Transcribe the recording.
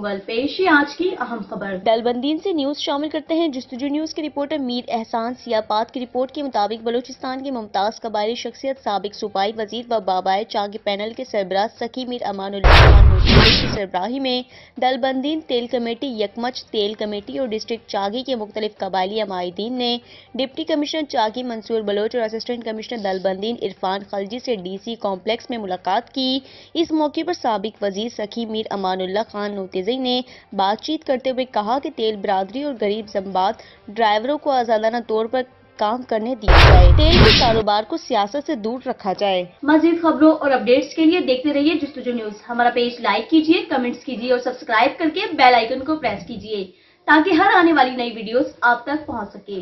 मुगल। पेश है आज की अहम खबर। दलबंदीन से न्यूज शामिल करते हैं। जस्तुजू न्यूज के रिपोर्टर मीर एहसान सियापात की रिपोर्ट के मुताबिक बलूचिस्तान की मुमताज कबायली शख्सियत साबिक सूबाई वजीर व बाबाए चागी पैनल के सरबराह सखी मीर अमानुल्लाह खान नूतन की सरबराही में दलबंदीन तेल कमेटी, यकमच तेल कमेटी और डिस्ट्रिक्ट चागी के मुख्तलिफ कबायली अमायदीन ने डिप्टी कमिश्नर चागी मंसूर बलोच और असिस्टेंट कमिश्नर दलबंदीन इरफान खलजी से DC कॉम्प्लेक्स में मुलाकात की। इस मौके पर साबिक वजीर सखी मीर अमानुल्लाह खान नूतन ने बातचीत करते हुए कहा कि तेल बरादरी और गरीब जम्बात ड्राइवरों को आजादाना तौर पर काम करने दिया जाए, तेल के कारोबार को सियासत से दूर रखा जाए। मजीद खबरों और अपडेट्स के लिए देखते रहिए जस्तुजू न्यूज। हमारा पेज लाइक कीजिए, कमेंट्स कीजिए और सब्सक्राइब करके बेल आइकन को प्रेस कीजिए ताकि हर आने वाली नई वीडियोस आप तक पहुंच सके।